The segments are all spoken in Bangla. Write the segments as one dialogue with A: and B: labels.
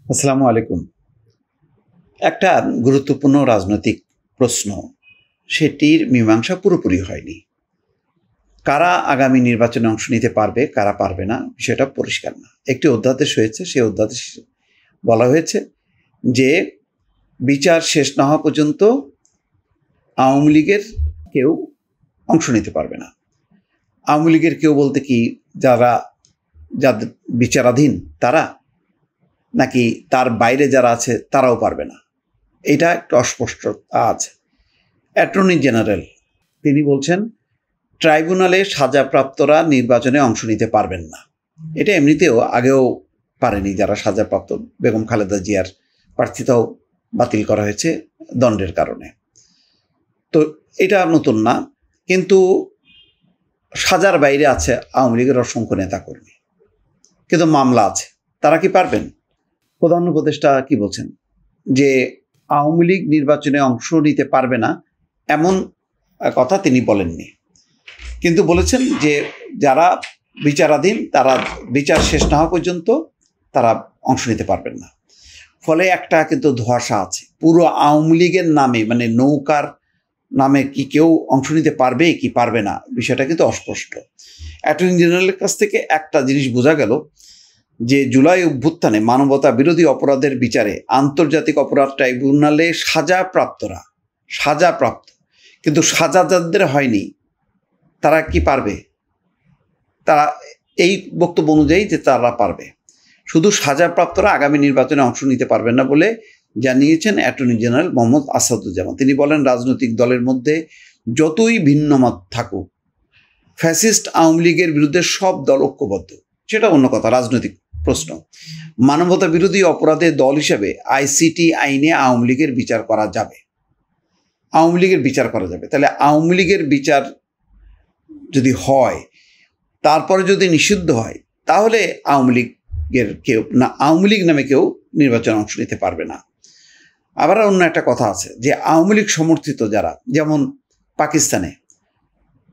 A: আসসালামু আলাইকুম। একটা গুরুত্বপূর্ণ রাজনৈতিক প্রশ্ন, সেটির মীমাংসা পুরোপুরি হয়নি। কারা আগামী নির্বাচনে অংশ নিতে পারবে, কারা পারবে না, বিষয়টা পরিষ্কার না। একটি অধ্যাদেশ হয়েছে, সেই অধ্যাদেশে বলা হয়েছে যে বিচার শেষ না হওয়া পর্যন্ত আওয়ামী লীগের কেউ অংশ নিতে পারবে না। আওয়ামী লীগের কেউ বলতে কি, যাদের বিচারাধীন তারা, নাকি তার বাইরে যারা আছে তারাও পারবে না, এটা একটা অস্পষ্টতা আছে। অ্যাটর্নি জেনারেল তিনি বলছেন ট্রাইব্যুনালে সাজাপ্রাপ্তরা নির্বাচনে অংশ নিতে পারবেন না। এটা এমনিতেও আগেও পারেনি যারা সাজাপ্রাপ্ত। বেগম খালেদা জিয়ার প্রার্থিতাও বাতিল করা হয়েছে দণ্ডের কারণে। তো এটা নতুন না, কিন্তু সাজার বাইরে আছে আওয়ামী লীগের অসংখ্য নেতাকর্মী, কিন্তু মামলা আছে, তারা কি পারবেন? প্রধান উপদেষ্টা কি বলছেন যে আওয়ামী লীগ নির্বাচনে অংশ নিতে পারবে না, এমন কথা তিনি বলেননি, কিন্তু বলেছেন যে যারা বিচারাধীন তারা বিচার শেষ না হওয়া পর্যন্ত তারা অংশ নিতে পারবেন না। ফলে একটা কিন্তু ধোঁয়াশা আছে পুরো আওয়ামী লীগের নামে, মানে নৌকার নামে কি কেউ অংশ নিতে পারবে কি পারবে না, বিষয়টা কিন্তু অস্পষ্ট। অ্যাটর্নি জেনারেলের কাছ থেকে একটা জিনিস বোঝা গেল যে জুলাই অভ্যুত্থানে মানবতা বিরোধী অপরাধের বিচারে আন্তর্জাতিক অপরাধ ট্রাইব্যুনালে সাজাপ্রাপ্ত, কিন্তু সাজা যাদের হয়নি তারা কি পারবে? তারা এই বক্তব্য অনুযায়ী যে তারা পারবে, শুধু সাজাপ্রাপ্তরা আগামী নির্বাচনে অংশ নিতে পারবেন না বলে জানিয়েছেন অ্যাটর্নি জেনারেল মোহাম্মদ আসাদুজ্জামান। তিনি বলেন, রাজনৈতিক দলের মধ্যে যতই ভিন্ন মত থাকুক, ফ্যাসিস্ট আওয়ামী লীগের বিরুদ্ধে সব দল ঐক্যবদ্ধ। সেটা অন্য কথা, রাজনৈতিক প্রশ্ন। মানবতা বিরোধী অপরাধের দল হিসেবে আইসিটি আইনে আওয়ামী লীগের বিচার করা যাবে। তাহলে আওয়ামী লীগের বিচার যদি হয়, তারপরে যদি নিষিদ্ধ হয়, তাহলে আওয়ামী লীগ নামে কেউ নির্বাচনে অংশ নিতে পারবে না। আবার অন্য একটা কথা আছে যে আওয়ামী লীগ সমর্থিত যারা, যেমন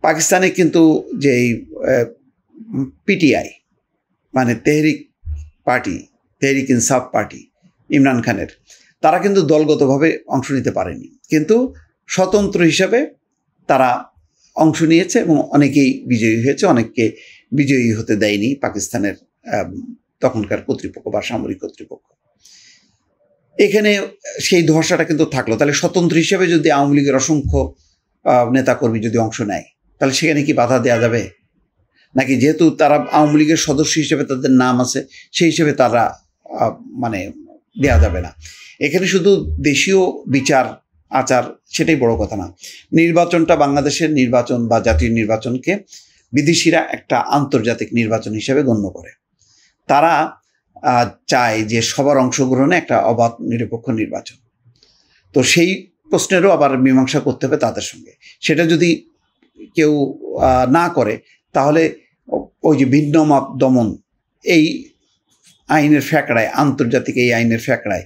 A: পাকিস্তানে কিন্তু যে পিটিআই, মানে তেহরিক ইনসাফ পার্টি ইমরান খানের, তারা কিন্তু দলগতভাবে অংশ নিতে পারেনি, কিন্তু স্বতন্ত্র হিসাবে তারা অংশ নিয়েছে এবং অনেকেই বিজয়ী হয়েছে, অনেককে বিজয়ী হতে দেয়নি পাকিস্তানের তখনকার কর্তৃপক্ষ বা সামরিক কর্তৃপক্ষ। এখানে সেই ধোঁয়াশাটা কিন্তু থাকলো। তাহলে স্বতন্ত্র হিসাবে যদি আওয়ামী লীগের অসংখ্য নেতাকর্মী যদি অংশ নেয়, তাহলে সেখানে কি বাধা দেওয়া যাবে? নাকি যেহেতু তারা আওয়ামী লীগের সদস্য হিসেবে তাদের নাম আছে, সেই হিসেবে তারা মানে দেওয়া যাবে না? এখানে শুধু দেশীয় বিচার আচার সেটাই বড় কথা না। নির্বাচনটা বাংলাদেশের নির্বাচন বা জাতীয় নির্বাচনকে বিদেশিরা একটা আন্তর্জাতিক নির্বাচন হিসেবে গণ্য করে। তারা চায় যে সবার অংশগ্রহণে একটা অবাধ নিরপেক্ষ নির্বাচন। তো সেই প্রশ্নেরও আবার মীমাংসা করতে হবে তাদের সঙ্গে। সেটা যদি কেউ না করে, তাহলে ওই যে ভিন্ন মত দমন, এই আইনের ফ্যাকড়ায়, আন্তর্জাতিক এই আইনের ফ্যাকড়ায়,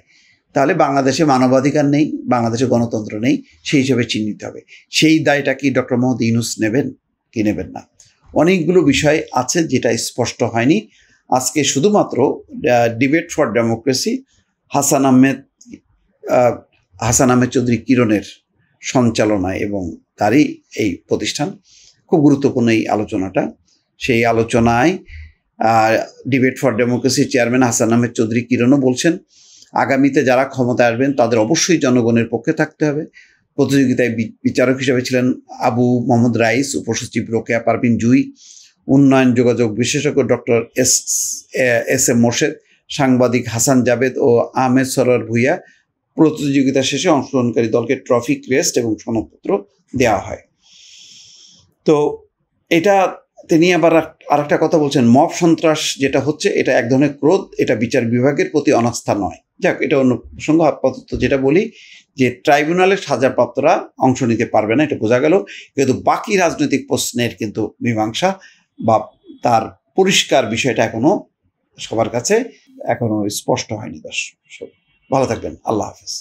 A: তাহলে বাংলাদেশে মানবাধিকার নেই, বাংলাদেশে গণতন্ত্র নেই, সেই হিসেবে চিহ্নিত হবে। সেই দায়টা কি ডক্টর মোহাম্মদ ইউনূস নেবেন কি নেবেন না? অনেকগুলো বিষয় আছে যেটা স্পষ্ট হয়নি। আজকে শুধুমাত্র debate for democracy Hasan Ahmed Chowdhury কিরণের সঞ্চালনায় এবং তারই এই প্রতিষ্ঠান, খুব গুরুত্বপূর্ণ এই আলোচনাটা। সেই আলোচনায় ডিবেট ফর ডেমোক্রেসির চেয়ারম্যান হাসান আহমেদ চৌধুরী কিরণও বলছেন, আগামীতে যারা ক্ষমতায় আসবেন তাদের অবশ্যই জনগণের পক্ষে থাকতে হবে। প্রতিযোগিতায় বিচারক হিসেবে ছিলেন আবু মোহাম্মদ রাইস, উপসচিব রোকেয়া পারভিন জুই, উন্নয়ন যোগাযোগ বিশেষজ্ঞ ডক্টর এস এম মোর্শেদ, সাংবাদিক হাসান জাবেদ ও আহমেদ সরোয়ার ভূঁইয়া। প্রতিযোগিতা শেষে অংশগ্রহণকারী দলকে ট্রফি, ক্রেস্ট এবং সনদপত্র দেওয়া হয়। তো এটা তিনি আবার আরেকটা কথা বলছেন, মব সন্ত্রাস যেটা হচ্ছে এটা এক ধরনের ক্রোধ, এটা বিচার বিভাগের প্রতি অনাস্থা নয়। যাক, এটা অন্য প্রসঙ্গ। আপাতত যেটা বলি যে ট্রাইব্যুনালের সাজাপ্রাপ্তরা অংশ নিতে পারবে না, এটা বোঝা গেল, কিন্তু বাকি রাজনৈতিক প্রশ্নের কিন্তু মীমাংসা বা তার পরিষ্কার বিষয়টা এখনো সবার কাছে এখনো স্পষ্ট হয়নি। দর্শক ভালো থাকবেন, আল্লাহ হাফেজ।